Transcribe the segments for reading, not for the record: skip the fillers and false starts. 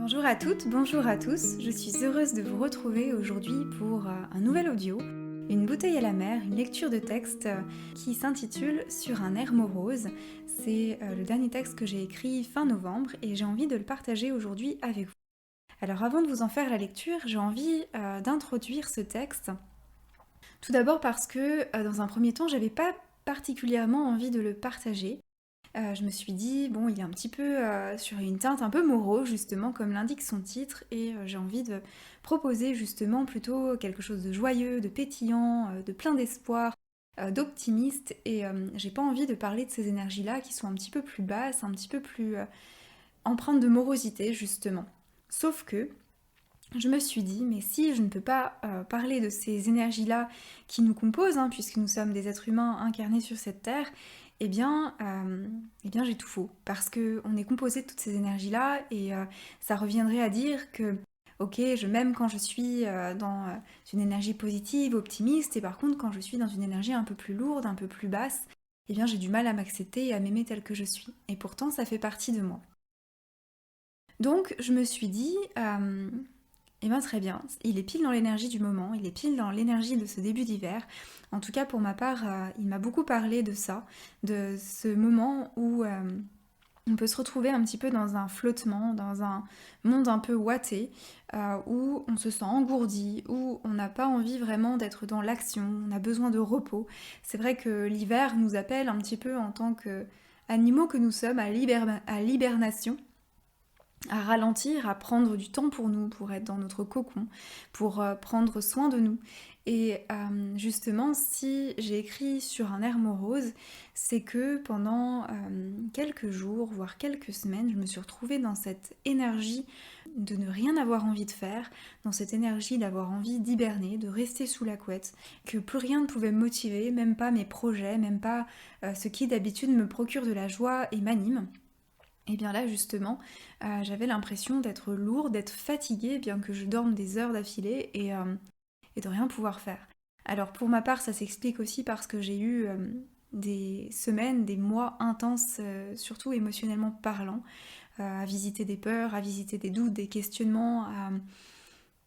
Bonjour à toutes, bonjour à tous, je suis heureuse de vous retrouver aujourd'hui pour un nouvel audio, une bouteille à la mer, une lecture de texte qui s'intitule Sur un air morose. C'est le dernier texte que j'ai écrit fin novembre et j'ai envie de le partager aujourd'hui avec vous. Alors avant de vous en faire la lecture, j'ai envie d'introduire ce texte. Tout d'abord parce que dans un premier temps, j'avais pas particulièrement envie de le partager. Je me suis dit, bon, il est un petit peu sur une teinte un peu morose, justement, comme l'indique son titre, et j'ai envie de proposer justement plutôt quelque chose de joyeux, de pétillant, de plein d'espoir, d'optimiste, et j'ai pas envie de parler de ces énergies-là qui sont un petit peu plus basses, un petit peu plus empreintes de morosité, justement. Sauf que je me suis dit, mais si je ne peux pas parler de ces énergies-là qui nous composent, hein, puisque nous sommes des êtres humains incarnés sur cette terre, eh bien j'ai tout faux. Parce qu'on est composé de toutes ces énergies-là, et ça reviendrait à dire que, ok, je m'aime quand je suis dans une énergie positive, optimiste, et par contre, quand je suis dans une énergie un peu plus lourde, un peu plus basse, eh bien j'ai du mal à m'accepter et à m'aimer telle que je suis. Et pourtant, ça fait partie de moi. Donc, je me suis dit, eh bien très bien, il est pile dans l'énergie du moment, il est pile dans l'énergie de ce début d'hiver. En tout cas pour ma part, il m'a beaucoup parlé de ça, de ce moment où on peut se retrouver un petit peu dans un flottement, dans un monde un peu ouaté, où on se sent engourdi, où on n'a pas envie vraiment d'être dans l'action, on a besoin de repos. C'est vrai que l'hiver nous appelle un petit peu en tant qu'animaux que nous sommes à l'hibernation, à ralentir, à prendre du temps pour nous, pour être dans notre cocon, pour prendre soin de nous. Et justement, si j'ai écrit sur un air morose, c'est que pendant quelques jours, voire quelques semaines, je me suis retrouvée dans cette énergie de ne rien avoir envie de faire, dans cette énergie d'avoir envie d'hiberner, de rester sous la couette, que plus rien ne pouvait me motiver, même pas mes projets, même pas ce qui d'habitude me procure de la joie et m'anime. Et bien là justement, j'avais l'impression d'être lourde, d'être fatiguée, bien que je dorme des heures d'affilée et de rien pouvoir faire. Alors pour ma part, ça s'explique aussi parce que j'ai eu des semaines, des mois intenses, surtout émotionnellement parlant, à visiter des peurs, à visiter des doutes, des questionnements,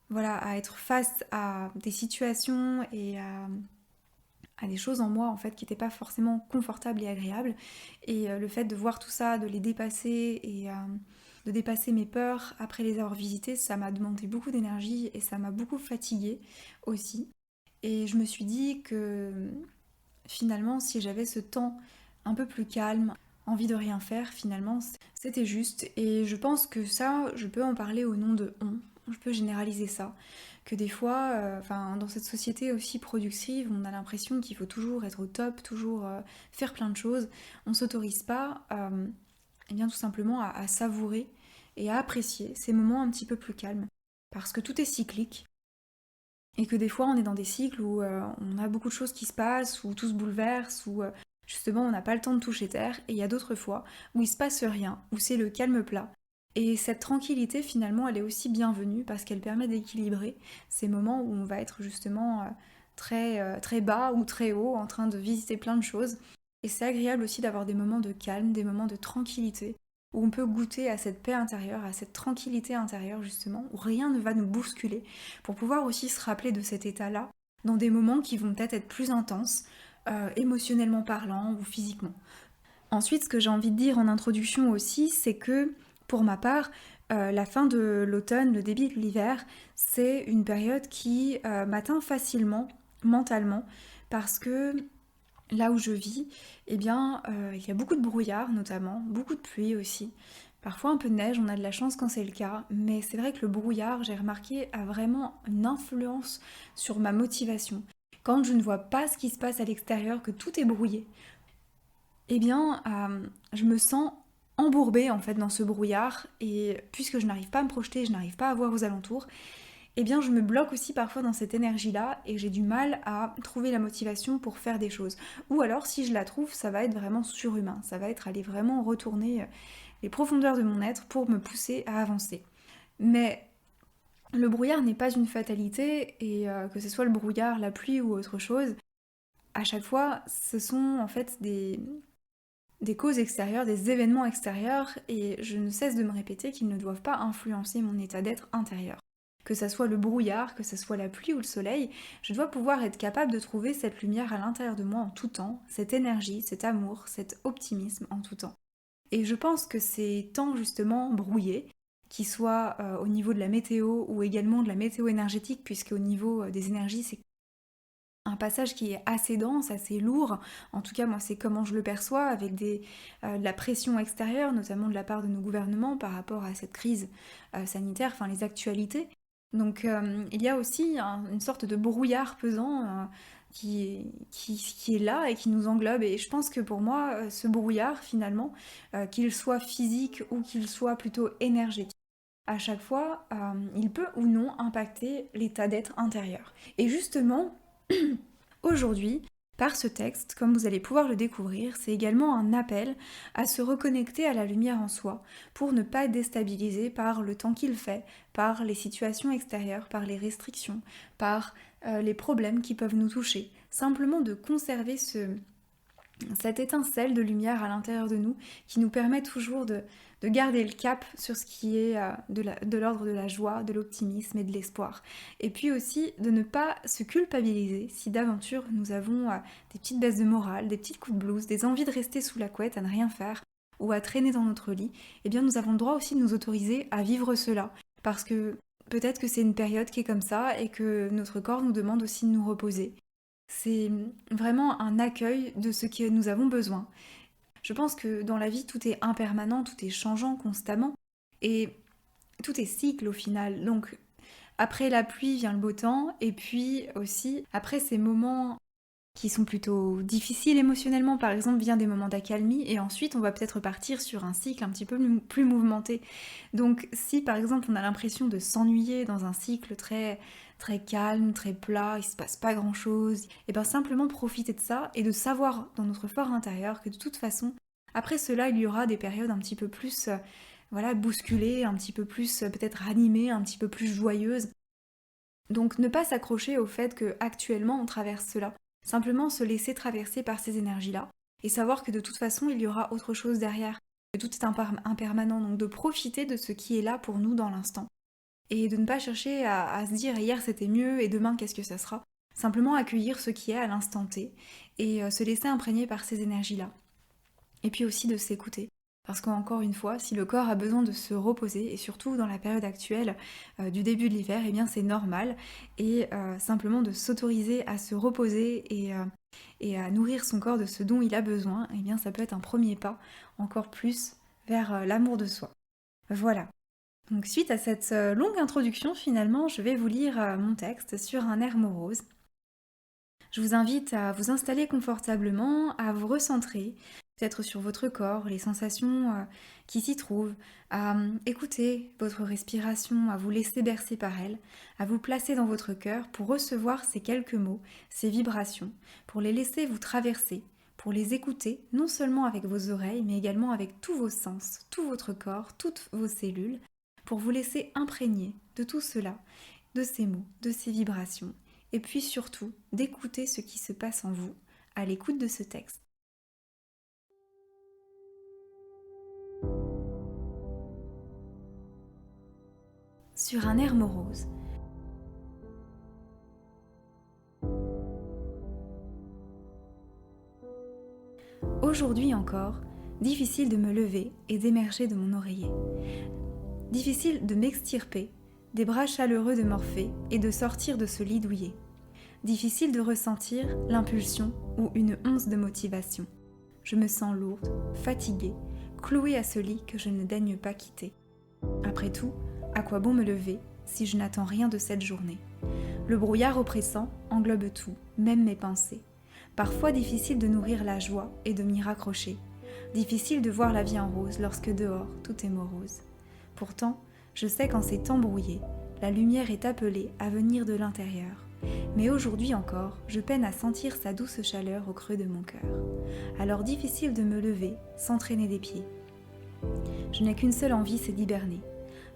voilà, à être face à des situations et à des choses en moi en fait qui n'étaient pas forcément confortables et agréables. Et le fait de voir tout ça, de les dépasser et de dépasser mes peurs après les avoir visitées, ça m'a demandé beaucoup d'énergie et ça m'a beaucoup fatiguée aussi. Et je me suis dit que finalement, si j'avais ce temps un peu plus calme, envie de rien faire, finalement, c'était juste. Et je pense que ça, je peux en parler au nom de on. Je peux généraliser ça. Que des fois, dans cette société aussi productive, on a l'impression qu'il faut toujours être au top, toujours faire plein de choses. On s'autorise pas, eh bien tout simplement à savourer et à apprécier ces moments un petit peu plus calmes. Parce que tout est cyclique et que des fois on est dans des cycles où on a beaucoup de choses qui se passent, où tout se bouleverse, où justement on n'a pas le temps de toucher terre, et il y a d'autres fois où il se passe rien, où c'est le calme plat. Et cette tranquillité finalement elle est aussi bienvenue parce qu'elle permet d'équilibrer ces moments où on va être justement très bas ou très haut en train de visiter plein de choses. Et c'est agréable aussi d'avoir des moments de calme, des moments de tranquillité, où on peut goûter à cette paix intérieure, à cette tranquillité intérieure justement, où rien ne va nous bousculer, pour pouvoir aussi se rappeler de cet état-là dans des moments qui vont peut-être être plus intenses, émotionnellement parlant ou physiquement. Ensuite, ce que j'ai envie de dire en introduction aussi, c'est que pour ma part, la fin de l'automne, le début de l'hiver, c'est une période qui m'atteint facilement, mentalement, parce que là où je vis, eh bien, il y a beaucoup de brouillard notamment, beaucoup de pluie aussi. Parfois un peu de neige, on a de la chance quand c'est le cas, mais c'est vrai que le brouillard, j'ai remarqué, a vraiment une influence sur ma motivation. Quand je ne vois pas ce qui se passe à l'extérieur, que tout est brouillé, eh bien, je me sens embourbée en fait dans ce brouillard, et puisque je n'arrive pas à me projeter, je n'arrive pas à voir aux alentours, eh bien je me bloque aussi parfois dans cette énergie-là et j'ai du mal à trouver la motivation pour faire des choses. Ou alors si je la trouve, ça va être vraiment surhumain, ça va être aller vraiment retourner les profondeurs de mon être pour me pousser à avancer. Mais le brouillard n'est pas une fatalité et que ce soit le brouillard, la pluie ou autre chose, à chaque fois ce sont en fait des causes extérieures, des événements extérieurs, et je ne cesse de me répéter qu'ils ne doivent pas influencer mon état d'être intérieur. Que ça soit le brouillard, que ça soit la pluie ou le soleil, je dois pouvoir être capable de trouver cette lumière à l'intérieur de moi en tout temps, cette énergie, cet amour, cet optimisme en tout temps. Et je pense que ces temps justement brouillés, qu'ils soient au niveau de la météo ou également de la météo énergétique, puisque au niveau des énergies, c'est un passage qui est assez dense, assez lourd. En tout cas, moi, c'est comment je le perçois, avec de la pression extérieure, notamment de la part de nos gouvernements par rapport à cette crise sanitaire, enfin les actualités. Donc, il y a aussi une sorte de brouillard pesant qui est là et qui nous englobe. Et je pense que pour moi, ce brouillard, finalement, qu'il soit physique ou qu'il soit plutôt énergétique, à chaque fois, il peut ou non impacter l'état d'être intérieur. Et justement, aujourd'hui, par ce texte, comme vous allez pouvoir le découvrir, c'est également un appel à se reconnecter à la lumière en soi pour ne pas être déstabilisé par le temps qu'il fait, par les situations extérieures, par les restrictions, par les problèmes qui peuvent nous toucher. Simplement de conserver cette étincelle de lumière à l'intérieur de nous qui nous permet toujours de garder le cap sur ce qui est de l'ordre de la joie, de l'optimisme et de l'espoir. Et puis aussi de ne pas se culpabiliser si d'aventure nous avons des petites baisses de morale, des petites coups de blues, des envies de rester sous la couette à ne rien faire ou à traîner dans notre lit. Eh bien nous avons le droit aussi de nous autoriser à vivre cela parce que peut-être que c'est une période qui est comme ça et que notre corps nous demande aussi de nous reposer. C'est vraiment un accueil de ce que nous avons besoin. Je pense que dans la vie, tout est impermanent, tout est changeant constamment, et tout est cycle au final. Donc, après la pluie vient le beau temps, et puis aussi, après ces moments qui sont plutôt difficiles émotionnellement, par exemple, vient des moments d'accalmie, et ensuite on va peut-être partir sur un cycle un petit peu plus mouvementé. Donc si par exemple on a l'impression de s'ennuyer dans un cycle très très calme, très plat, il se passe pas grand chose, et bien simplement profiter de ça et de savoir dans notre fort intérieur que de toute façon, après cela il y aura des périodes un petit peu plus voilà, bousculées, un petit peu plus peut-être animées, un petit peu plus joyeuses. Donc ne pas s'accrocher au fait que actuellement on traverse cela. Simplement se laisser traverser par ces énergies-là et savoir que de toute façon il y aura autre chose derrière, que tout est impermanent, donc de profiter de ce qui est là pour nous dans l'instant. Et de ne pas chercher à se dire hier c'était mieux et demain qu'est-ce que ça sera. Simplement accueillir ce qui est à l'instant T et se laisser imprégner par ces énergies-là. Et puis aussi de s'écouter. Parce qu'encore une fois, si le corps a besoin de se reposer, et surtout dans la période actuelle du début de l'hiver, eh bien c'est normal. Et simplement de s'autoriser à se reposer et à nourrir son corps de ce dont il a besoin, eh bien ça peut être un premier pas encore plus vers l'amour de soi. Voilà. Donc suite à cette longue introduction, finalement, je vais vous lire mon texte sur un air morose. Je vous invite à vous installer confortablement, à vous recentrer, peut-être sur votre corps, les sensations qui s'y trouvent, à écouter votre respiration, à vous laisser bercer par elle, à vous placer dans votre cœur pour recevoir ces quelques mots, ces vibrations, pour les laisser vous traverser, pour les écouter non seulement avec vos oreilles, mais également avec tous vos sens, tout votre corps, toutes vos cellules, pour vous laisser imprégner de tout cela, de ces mots, de ces vibrations, et puis surtout d'écouter ce qui se passe en vous à l'écoute de ce texte. Sur un air morose. Aujourd'hui encore, difficile de me lever et d'émerger de mon oreiller. Difficile de m'extirper des bras chaleureux de Morphée et de sortir de ce lit douillet. Difficile de ressentir l'impulsion ou une once de motivation. Je me sens lourde, fatiguée, clouée à ce lit que je ne daigne pas quitter. Après tout, à quoi bon me lever si je n'attends rien de cette journée ? Le brouillard oppressant englobe tout, même mes pensées. Parfois difficile de nourrir la joie et de m'y raccrocher. Difficile de voir la vie en rose lorsque dehors tout est morose. Pourtant, je sais qu'en ces temps brouillés, la lumière est appelée à venir de l'intérieur. Mais aujourd'hui encore, je peine à sentir sa douce chaleur au creux de mon cœur. Alors difficile de me lever sans traîner des pieds. Je n'ai qu'une seule envie, c'est d'hiberner.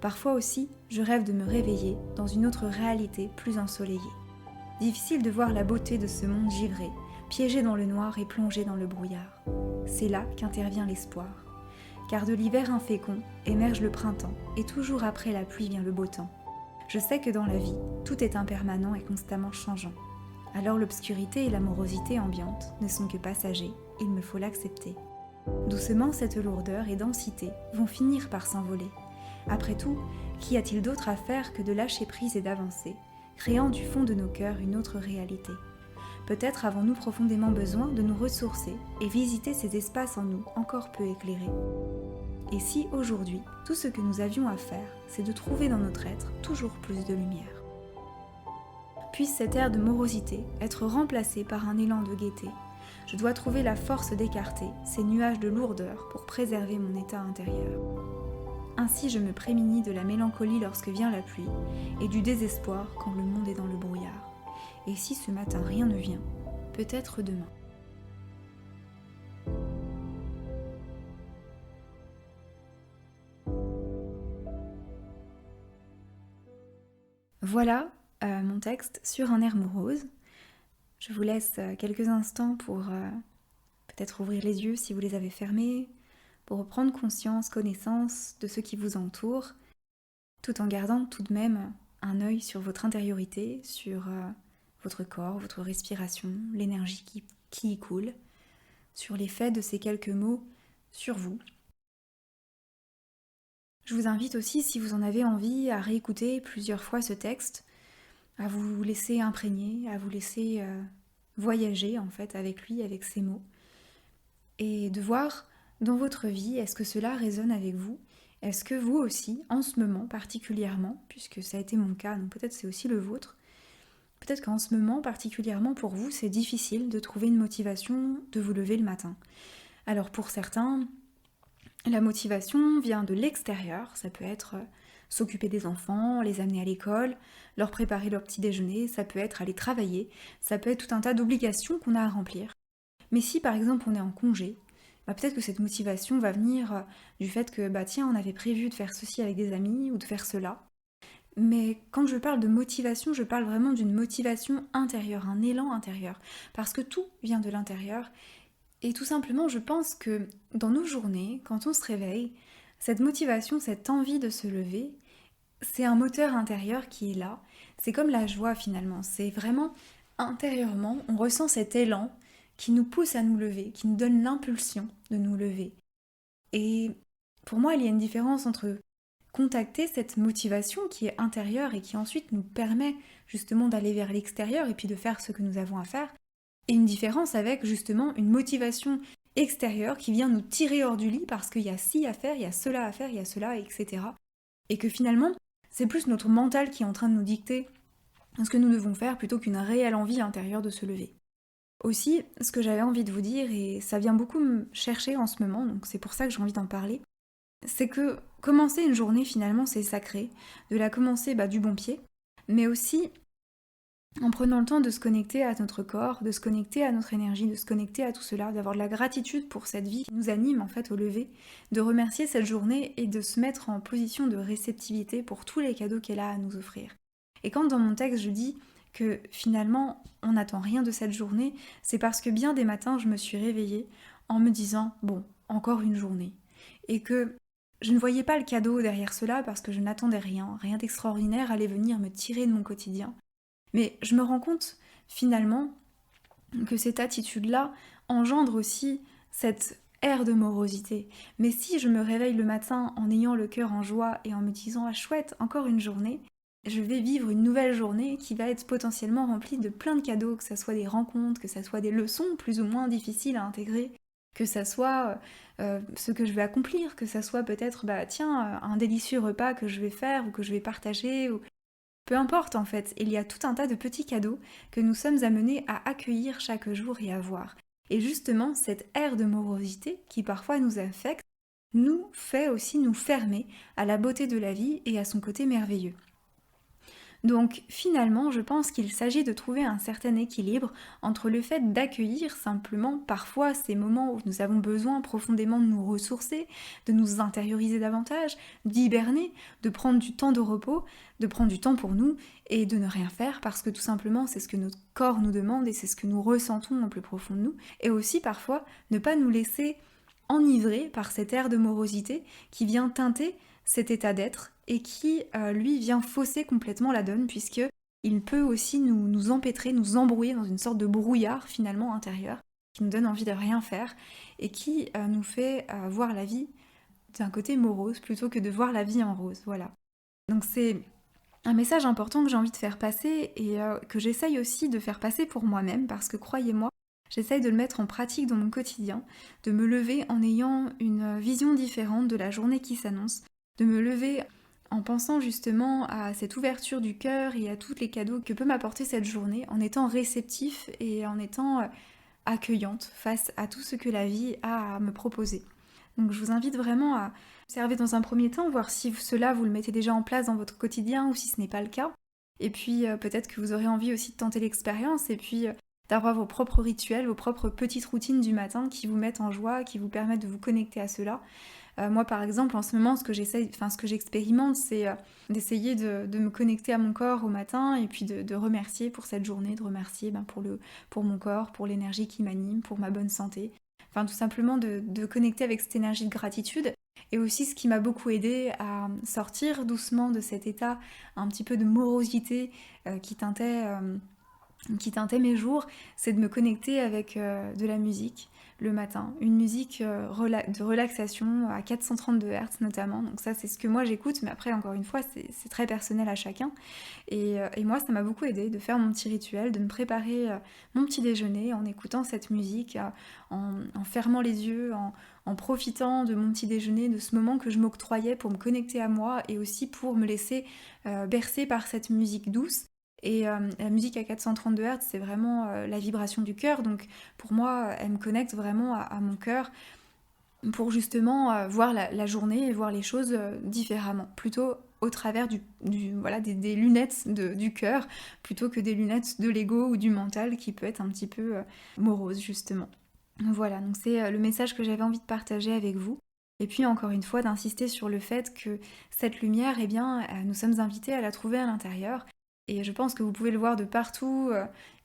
Parfois aussi, je rêve de me réveiller dans une autre réalité plus ensoleillée. Difficile de voir la beauté de ce monde givré, piégé dans le noir et plongé dans le brouillard. C'est là qu'intervient l'espoir. Car de l'hiver infécond émerge le printemps, et toujours après la pluie vient le beau temps. Je sais que dans la vie, tout est impermanent et constamment changeant. Alors l'obscurité et la morosité ambiante ne sont que passagers, il me faut l'accepter. Doucement, cette lourdeur et densité vont finir par s'envoler. Après tout, qu'y a-t-il d'autre à faire que de lâcher prise et d'avancer, créant du fond de nos cœurs une autre réalité? Peut-être avons-nous profondément besoin de nous ressourcer et visiter ces espaces en nous encore peu éclairés. Et si aujourd'hui, tout ce que nous avions à faire, c'est de trouver dans notre être toujours plus de lumière? Puisse cet air de morosité être remplacé par un élan de gaieté. Je dois trouver la force d'écarter ces nuages de lourdeur pour préserver mon état intérieur. Ainsi je me prémunis de la mélancolie lorsque vient la pluie et du désespoir quand le monde est dans le brouillard. Et si ce matin rien ne vient, peut-être demain. Voilà mon texte sur un air morose. Je vous laisse quelques instants pour peut-être ouvrir les yeux si vous les avez fermés, pour reprendre conscience, connaissance de ce qui vous entoure, tout en gardant tout de même un œil sur votre intériorité, sur votre corps, votre respiration, l'énergie qui y coule, sur l'effet de ces quelques mots sur vous. Je vous invite aussi, si vous en avez envie, à réécouter plusieurs fois ce texte, à vous laisser imprégner, à vous laisser voyager en fait avec lui, avec ces mots, et de voir dans votre vie, est-ce que cela résonne avec vous? Est-ce que vous aussi, en ce moment particulièrement, puisque ça a été mon cas, donc peut-être c'est aussi le vôtre, peut-être qu'en ce moment particulièrement pour vous, c'est difficile de trouver une motivation de vous lever le matin. Alors pour certains, la motivation vient de l'extérieur, ça peut être s'occuper des enfants, les amener à l'école, leur préparer leur petit déjeuner, ça peut être aller travailler, ça peut être tout un tas d'obligations qu'on a à remplir. Mais si par exemple on est en congé, peut-être que cette motivation va venir du fait que tiens, on avait prévu de faire ceci avec des amis ou de faire cela. Mais quand je parle de motivation, je parle vraiment d'une motivation intérieure, un élan intérieur, parce que tout vient de l'intérieur. Et tout simplement, je pense que dans nos journées, quand on se réveille, cette motivation, cette envie de se lever, c'est un moteur intérieur qui est là. C'est comme la joie finalement. C'est vraiment intérieurement, on ressent cet élan qui nous pousse à nous lever, qui nous donne l'impulsion de nous lever. Et pour moi, il y a une différence entre contacter cette motivation qui est intérieure et qui ensuite nous permet justement d'aller vers l'extérieur et puis de faire ce que nous avons à faire, et une différence avec justement une motivation extérieure qui vient nous tirer hors du lit parce qu'il y a ci à faire, il y a cela à faire, il y a cela, etc. Et que finalement, c'est plus notre mental qui est en train de nous dicter ce que nous devons faire plutôt qu'une réelle envie intérieure de se lever. Aussi, ce que j'avais envie de vous dire, et ça vient beaucoup me chercher en ce moment, donc c'est pour ça que j'ai envie d'en parler, c'est que commencer une journée finalement c'est sacré, de la commencer du bon pied, mais aussi en prenant le temps de se connecter à notre corps, de se connecter à notre énergie, de se connecter à tout cela, d'avoir de la gratitude pour cette vie qui nous anime en fait au lever, de remercier cette journée et de se mettre en position de réceptivité pour tous les cadeaux qu'elle a à nous offrir. Et quand dans mon texte je dis que finalement on n'attend rien de cette journée, c'est parce que bien des matins je me suis réveillée en me disant bon, encore une journée. Et que je ne voyais pas le cadeau derrière cela parce que je n'attendais rien d'extraordinaire allait venir me tirer de mon quotidien. Mais je me rends compte finalement que cette attitude-là engendre aussi cette ère de morosité. Mais si je me réveille le matin en ayant le cœur en joie et en me disant ah chouette, encore une journée, je vais vivre une nouvelle journée qui va être potentiellement remplie de plein de cadeaux, que ça soit des rencontres, que ça soit des leçons plus ou moins difficiles à intégrer, que ça soit ce que je vais accomplir, que ça soit peut-être un délicieux repas que je vais faire ou que je vais partager, ou peu importe en fait, il y a tout un tas de petits cadeaux que nous sommes amenés à accueillir chaque jour et à voir. Et justement, cette ère de morosité qui parfois nous affecte, nous fait aussi nous fermer à la beauté de la vie et à son côté merveilleux. Donc finalement, je pense qu'il s'agit de trouver un certain équilibre entre le fait d'accueillir simplement parfois ces moments où nous avons besoin profondément de nous ressourcer, de nous intérioriser davantage, d'hiberner, de prendre du temps de repos, de prendre du temps pour nous et de ne rien faire parce que tout simplement c'est ce que notre corps nous demande et c'est ce que nous ressentons au plus profond de nous. Et aussi parfois ne pas nous laisser enivrer par cet air de morosité qui vient teinter cet état d'être et qui, lui, vient fausser complètement la donne puisque il peut aussi nous empêtrer, nous embrouiller dans une sorte de brouillard finalement intérieur qui nous donne envie de rien faire et qui nous fait voir la vie d'un côté morose plutôt que de voir la vie en rose, voilà. Donc c'est un message important que j'ai envie de faire passer et que j'essaye aussi de faire passer pour moi-même parce que croyez-moi, j'essaye de le mettre en pratique dans mon quotidien, de me lever en ayant une vision différente de la journée qui s'annonce, de me lever en pensant justement à cette ouverture du cœur et à tous les cadeaux que peut m'apporter cette journée, en étant réceptif et en étant accueillante face à tout ce que la vie a à me proposer. Donc je vous invite vraiment à observer dans un premier temps, voir si cela vous le mettez déjà en place dans votre quotidien ou si ce n'est pas le cas. Et puis peut-être que vous aurez envie aussi de tenter l'expérience et puis d'avoir vos propres rituels, vos propres petites routines du matin qui vous mettent en joie, qui vous permettent de vous connecter à cela. Moi par exemple en ce moment ce que j'expérimente c'est d'essayer de me connecter à mon corps au matin et puis de remercier pour cette journée, de remercier pour mon corps, pour l'énergie qui m'anime, pour ma bonne santé. Enfin tout simplement de connecter avec cette énergie de gratitude. Et aussi ce qui m'a beaucoup aidé à sortir doucement de cet état un petit peu de morosité qui teintait mes jours, c'est de me connecter avec de la musique le matin, une musique de relaxation à 432 Hz notamment, donc ça c'est ce que moi j'écoute, mais après encore une fois c'est très personnel à chacun, et moi ça m'a beaucoup aidé de faire mon petit rituel, de me préparer mon petit déjeuner en écoutant cette musique, en fermant les yeux, en profitant de mon petit déjeuner, de ce moment que je m'octroyais pour me connecter à moi et aussi pour me laisser bercer par cette musique douce. Et la musique à 432 Hz, c'est vraiment la vibration du cœur, donc pour moi, elle me connecte vraiment à mon cœur pour justement voir la journée et voir les choses différemment, plutôt au travers voilà, des lunettes du cœur, plutôt que des lunettes de l'ego ou du mental qui peut être un petit peu morose justement. Voilà, donc c'est le message que j'avais envie de partager avec vous. Et puis encore une fois, d'insister sur le fait que cette lumière, eh bien, nous sommes invités à la trouver à l'intérieur. Et je pense que vous pouvez le voir de partout,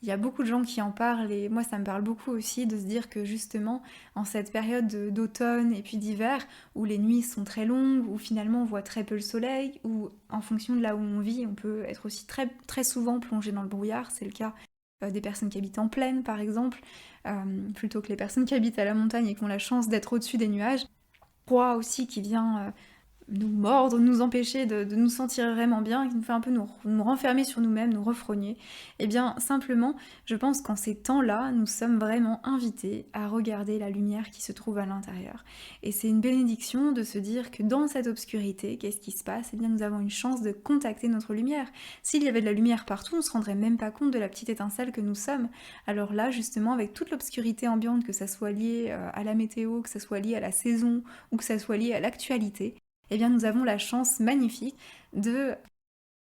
il y a beaucoup de gens qui en parlent et moi ça me parle beaucoup aussi de se dire que justement en cette période d'automne et puis d'hiver où les nuits sont très longues, où finalement on voit très peu le soleil, où en fonction de là où on vit on peut être aussi très, très souvent plongé dans le brouillard, c'est le cas des personnes qui habitent en plaine par exemple, plutôt que les personnes qui habitent à la montagne et qui ont la chance d'être au-dessus des nuages. Froid aussi qui vient nous mordre, nous empêcher de nous sentir vraiment bien, qui nous fait un peu nous renfermer sur nous-mêmes, nous refrogner, et bien simplement, je pense qu'en ces temps-là, nous sommes vraiment invités à regarder la lumière qui se trouve à l'intérieur. Et c'est une bénédiction de se dire que dans cette obscurité, qu'est-ce qui se passe? Eh bien nous avons une chance de contacter notre lumière. S'il y avait de la lumière partout, on ne se rendrait même pas compte de la petite étincelle que nous sommes. Alors là, justement, avec toute l'obscurité ambiante, que ça soit lié à la météo, que ça soit lié à la saison, ou que ça soit lié à l'actualité, eh bien nous avons la chance magnifique de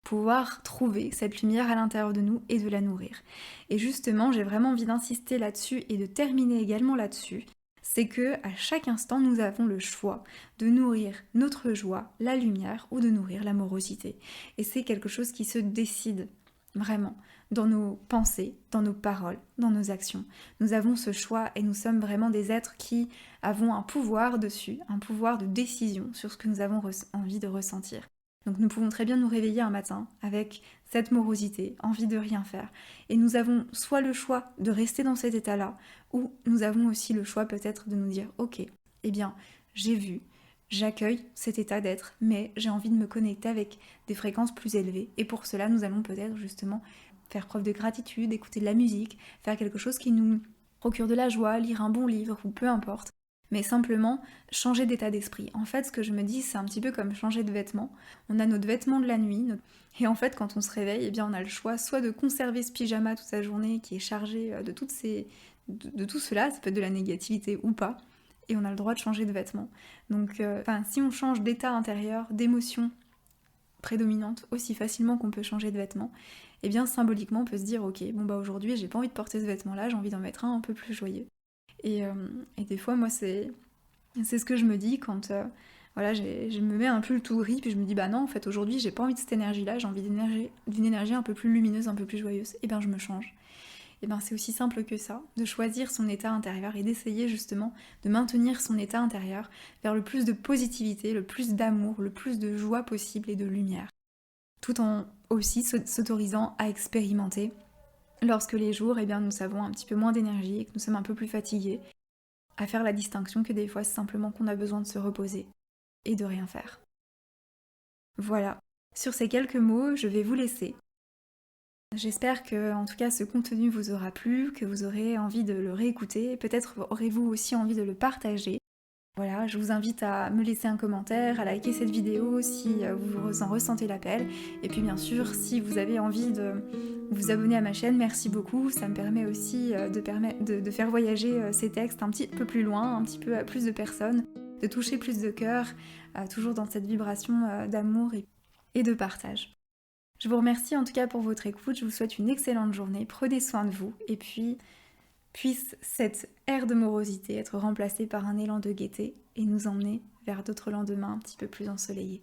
pouvoir trouver cette lumière à l'intérieur de nous et de la nourrir. Et justement, j'ai vraiment envie d'insister là-dessus et de terminer également là-dessus, c'est que à chaque instant, nous avons le choix de nourrir notre joie, la lumière, ou de nourrir l'amorosité. Et c'est quelque chose qui se décide vraiment dans nos pensées, dans nos paroles, dans nos actions. Nous avons ce choix et nous sommes vraiment des êtres qui avons un pouvoir dessus, un pouvoir de décision sur ce que nous avons envie de ressentir. Donc nous pouvons très bien nous réveiller un matin avec cette morosité, envie de rien faire. Et nous avons soit le choix de rester dans cet état-là, ou nous avons aussi le choix peut-être de nous dire « Ok, eh bien, j'ai vu, j'accueille cet état d'être, mais j'ai envie de me connecter avec des fréquences plus élevées. Et pour cela, nous allons peut-être justement faire preuve de gratitude, écouter de la musique, faire quelque chose qui nous procure de la joie, lire un bon livre ou peu importe. Mais simplement changer d'état d'esprit. En fait, ce que je me dis, c'est un petit peu comme changer de vêtements. On a notre vêtement de la nuit, et en fait, quand on se réveille, eh bien, on a le choix soit de conserver ce pyjama toute sa journée qui est chargé de tout cela, ça peut être de la négativité ou pas, et on a le droit de changer de vêtements. Donc, si on change d'état intérieur, d'émotion, prédominante aussi facilement qu'on peut changer de vêtements, et bien symboliquement on peut se dire ok, bon bah aujourd'hui j'ai pas envie de porter ce vêtement-là, j'ai envie d'en mettre un peu plus joyeux. Et des fois moi c'est ce que je me dis quand voilà, je me mets un pull tout gris, puis je me dis bah non en fait aujourd'hui j'ai pas envie de cette énergie-là, j'ai envie d'une énergie un peu plus lumineuse, un peu plus joyeuse, et bien je me change. Et bien c'est aussi simple que ça, de choisir son état intérieur et d'essayer justement de maintenir son état intérieur vers le plus de positivité, le plus d'amour, le plus de joie possible et de lumière. Tout en aussi s'autorisant à expérimenter lorsque les jours, eh bien, nous avons un petit peu moins d'énergie et que nous sommes un peu plus fatigués, à faire la distinction que des fois c'est simplement qu'on a besoin de se reposer et de rien faire. Voilà, sur ces quelques mots, je vais vous laisser. J'espère que, en tout cas, ce contenu vous aura plu, que vous aurez envie de le réécouter. Peut-être aurez-vous aussi envie de le partager. Voilà, je vous invite à me laisser un commentaire, à liker cette vidéo si vous en ressentez l'appel. Et puis bien sûr, si vous avez envie de vous abonner à ma chaîne, merci beaucoup. Ça me permet aussi de faire voyager ces textes un petit peu plus loin, un petit peu à plus de personnes, de toucher plus de cœurs, toujours dans cette vibration d'amour et de partage. Je vous remercie en tout cas pour votre écoute, je vous souhaite une excellente journée, prenez soin de vous, et puis puisse cette ère de morosité être remplacée par un élan de gaieté et nous emmener vers d'autres lendemains un petit peu plus ensoleillés.